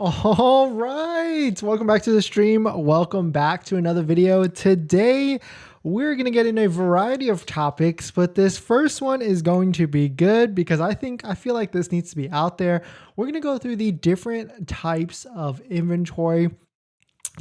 All right, welcome back to the stream. Welcome back to another video. Today, we're going to get in a variety of topics, but this first one is going to be good because I feel like this needs to be out there. We're going to go through the different types of inventory,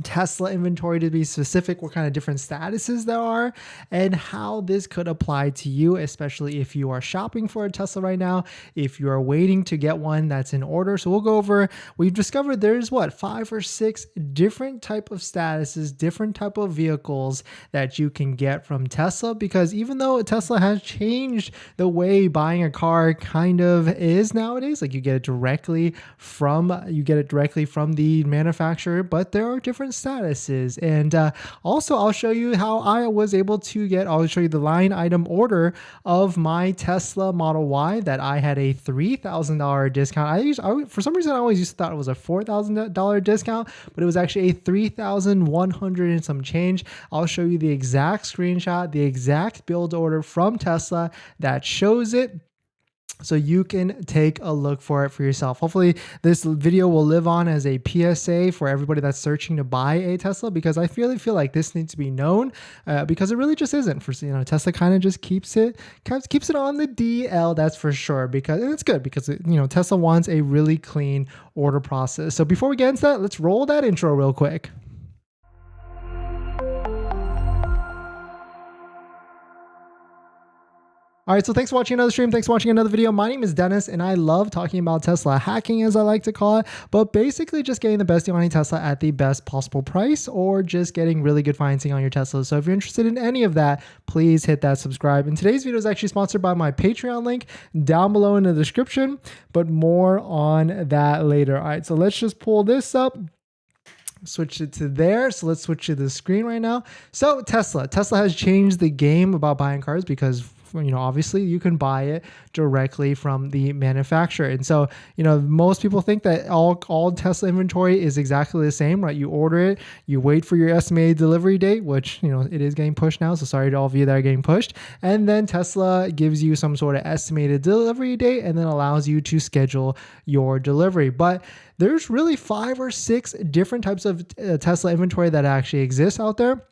Tesla inventory to be specific, what kind of different statuses there are, and how this could apply to you, especially if you are shopping for a Tesla right now, if you are waiting to get one that's in order. So we'll go over, we've discovered there's 5 or 6 different type of statuses, different type of vehicles that you can get from Tesla, because even though Tesla has changed the way buying a car kind of is nowadays, like you get it directly from the manufacturer, but there are different statuses. And also I'll show you how I was able to I'll show you the line item order of my Tesla Model Y that I had a $3,000 discount. For some reason I always used to thought it was a $4,000 discount, but it was actually a $3,100 and some change. I'll show you the exact screenshot, the exact build order from Tesla that shows it, so you can take a look for it for yourself. Hopefully this video will live on as a PSA for everybody that's searching to buy a Tesla, because I really feel like this needs to be known because it really just isn't. Tesla kind of just keeps it on the DL, that's for sure, because it's good because Tesla wants a really clean order process. So before we get into that, let's roll that intro real quick. All right, so thanks for watching another stream. Thanks for watching another video. My name is Dennis, and I love talking about Tesla hacking, as I like to call it, but basically just getting the best deal on a Tesla at the best possible price, or just getting really good financing on your Tesla. So if you're interested in any of that, please hit that subscribe. And today's video is actually sponsored by my Patreon link down below in the description, but more on that later. All right, so let's just pull this up. Switch it to there. So let's switch to the screen right now. So Tesla has changed the game about buying cars because obviously you can buy it directly from the manufacturer. And so, most people think that all Tesla inventory is exactly the same, right? You order it, you wait for your estimated delivery date, which, it is getting pushed now. So sorry to all of you that are getting pushed. And then Tesla gives you some sort of estimated delivery date and then allows you to schedule your delivery. But there's really 5 or 6 different types of Tesla inventory that actually exist out there.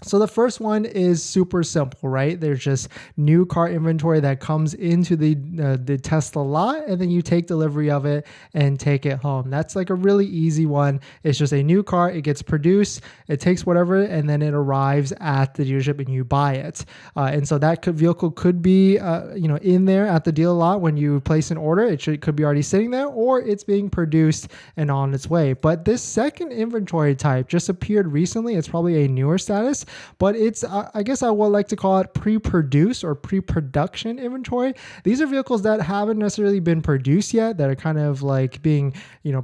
So the first one is super simple, right? There's just new car inventory that comes into the Tesla lot, and then you take delivery of it and take it home. That's like a really easy one. It's just a new car. It gets produced, it takes whatever, and then it arrives at the dealership and you buy it. And so that vehicle could be, in there at the dealer lot when you place an order. It could be already sitting there, or it's being produced and on its way. But this second inventory type just appeared recently. It's probably a newer status, but it's, I guess I would like to call it pre-produce or pre-production inventory. These are vehicles that haven't necessarily been produced yet, that are kind of like being,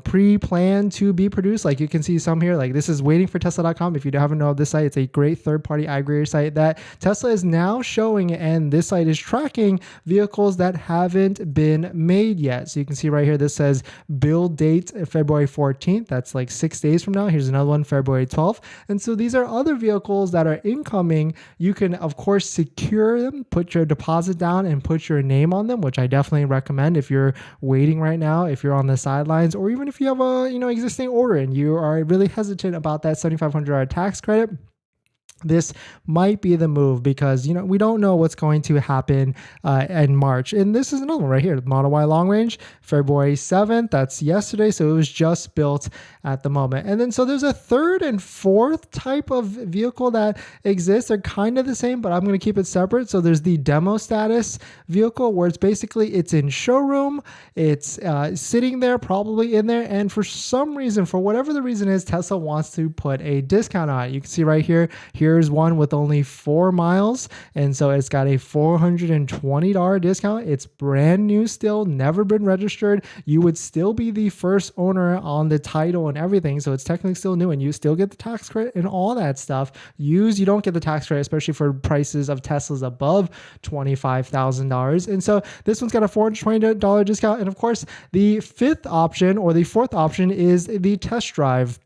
pre-planned to be produced. Like you can see some here, like this is waiting for Tesla.com. If you haven't know of this site, it's a great third-party aggregator site that Tesla is now showing, and this site is tracking vehicles that haven't been made yet. So you can see right here, this says build date February 14th. That's like 6 days from now. Here's another one, February 12th. And so these are other vehicles that are incoming. You can of course secure them, put your deposit down and put your name on them, which I definitely recommend if you're waiting right now, if you're on the sidelines, or even if you have a existing order and you are really hesitant about that $7,500 tax credit. This might be the move, because we don't know what's going to happen in March. And this is another one right here, Model Y long range, February 7th. That's yesterday, so it was just built at the moment. And then so there's a third and fourth type of vehicle that exists. They're kind of the same, but I'm going to keep it separate. So there's the demo status vehicle, where it's in showroom, it's sitting there, probably in there, and for some reason, for whatever the reason is, Tesla wants to put a discount on it. You can see right here. Here's one with only 4 miles, and so it's got a $420 discount. It's brand new still, never been registered. You would still be the first owner on the title and everything, so it's technically still new, and you still get the tax credit and all that stuff. You don't get the tax credit, especially for prices of Teslas above $25,000. And so this one's got a $420 discount. And of course, the fifth option or the fourth option is the test drive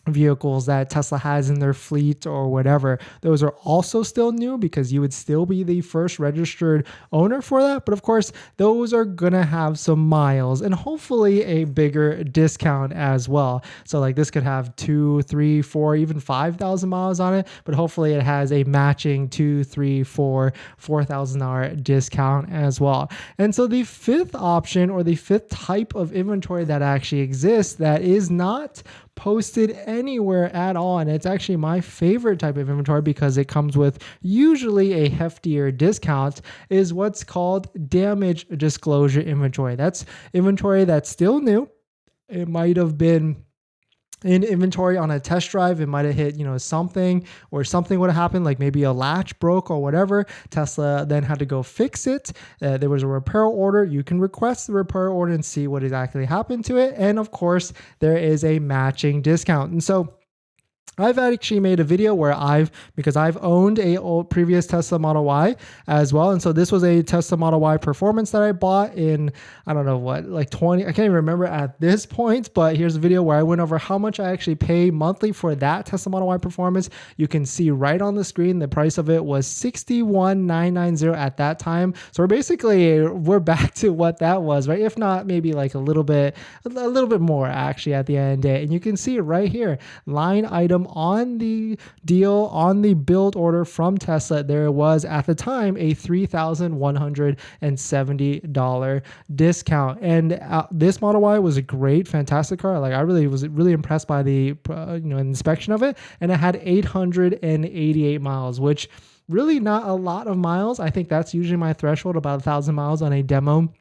vehicles that Tesla has in their fleet or whatever, those are also still new because you would still be the first registered owner for that. But of course, those are gonna have some miles and hopefully a bigger discount as well. So like this could have 2, 3, 4, even 5,000 miles on it, but hopefully it has a matching 2, 3, 4, $4,000 discount as well. And so the fifth option, or the fifth type of inventory that actually exists that is not posted anywhere at all, and it's actually my favorite type of inventory because it comes with usually a heftier discount, is what's called damage disclosure inventory. That's inventory that's still new. It might have been in inventory on a test drive. It might have hit, something, or something would have happened, like maybe a latch broke or whatever. Tesla then had to go fix it. There was a repair order. You can request the repair order and see what exactly happened to it. And of course, there is a matching discount. And so I've actually made a video where because I've owned a previous Tesla Model Y as well. And so this was a Tesla Model Y Performance that I bought in, I don't know what, like 20, I can't even remember at this point, but here's a video where I went over how much I actually pay monthly for that Tesla Model Y Performance. You can see right on the screen, the price of it was $61,990 at that time. So we're back to what that was, right? If not, maybe like a little bit more actually at the end of the day. And you can see it right here, line item on the deal, on the build order from Tesla, there was at the time a $3,170 discount. And this Model Y was a great, fantastic car. Like I was really impressed by the inspection of it, and it had 888 miles, which really not a lot of miles. I think that's usually my threshold, about 1,000 miles on a demo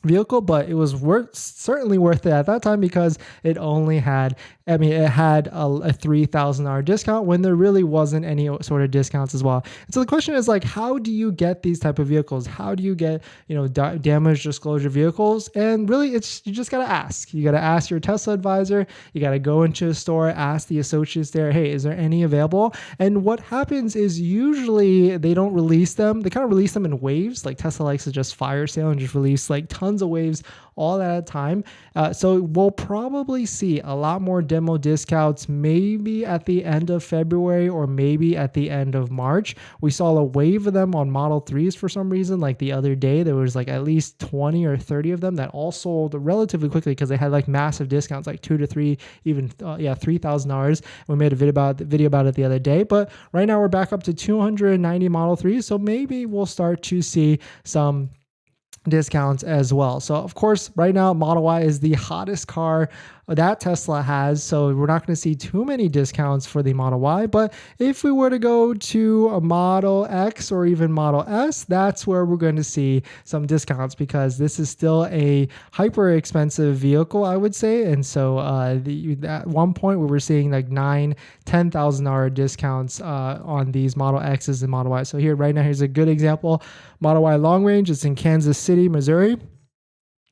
vehicle, but it was certainly worth it at that time because it only had, it had a $3,000 discount when there really wasn't any sort of discounts as well. And so the question is like, how do you get these type of vehicles? How do you get, damage disclosure vehicles? And really you just got to ask. You got to ask your Tesla advisor. You got to go into a store, ask the associates there, hey, is there any available? And what happens is usually they don't release them. They kind of release them in waves. Like Tesla likes to just fire sale and just release like tons of waves all at a time. So we'll probably see a lot more demo discounts maybe at the end of February or maybe at the end of March. We saw a wave of them on Model 3s for some reason. Like the other day, there was like at least 20 or 30 of them that all sold relatively quickly because they had like massive discounts, like 2 to 3, even $3,000. We made a video about it the other day, but right now we're back up to 290 Model 3s. So maybe we'll start to see some discounts as well. So of course, right now Model Y is the hottest car that Tesla has, so we're not going to see too many discounts for the Model Y. But if we were to go to a Model X or even Model S, that's where we're going to see some discounts because this is still a hyper expensive vehicle, I would say. And so at one point we were seeing like $10,000 discounts on these Model X's and Model Y. So here right now, here's a good example. Model Y long range, it's in Kansas City, Missouri.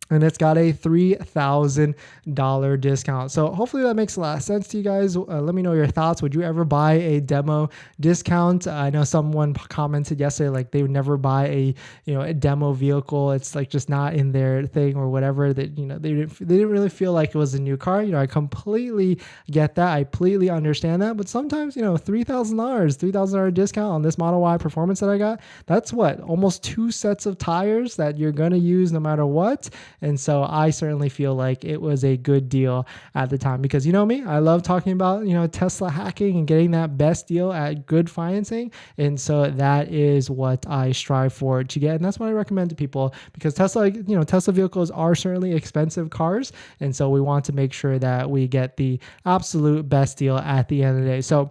And it's got a $3,000 discount. So hopefully that makes a lot of sense to you guys. Let me know your thoughts. Would you ever buy a demo discount? I know someone commented yesterday, like they would never buy a demo vehicle. It's like just not in their thing or whatever, that, they didn't really feel like it was a new car. I completely get that. I completely understand that. But sometimes, $3,000 discount on this Model Y Performance that I got, that's what, almost 2 sets of tires that you're going to use no matter what. And so I certainly feel like it was a good deal at the time because me, I love talking about, Tesla hacking and getting that best deal at good financing. And so that is what I strive for to get. And that's what I recommend to people because Tesla vehicles are certainly expensive cars. And so we want to make sure that we get the absolute best deal at the end of the day. So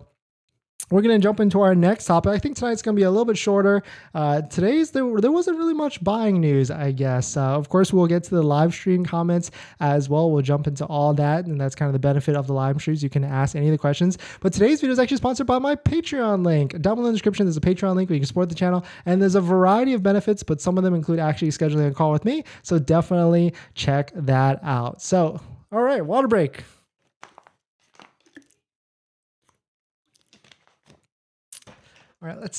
we're going to jump into our next topic. I think tonight's going to be a little bit shorter. There wasn't really much buying news, I guess. Of course, we'll get to the live stream comments as well. We'll jump into all that, and that's kind of the benefit of the live streams. You can ask any of the questions. But today's video is actually sponsored by my Patreon link. Down below in the description, there's a Patreon link where you can support the channel, and there's a variety of benefits, but some of them include actually scheduling a call with me. So definitely check that out. So, all right, water break. All right, let's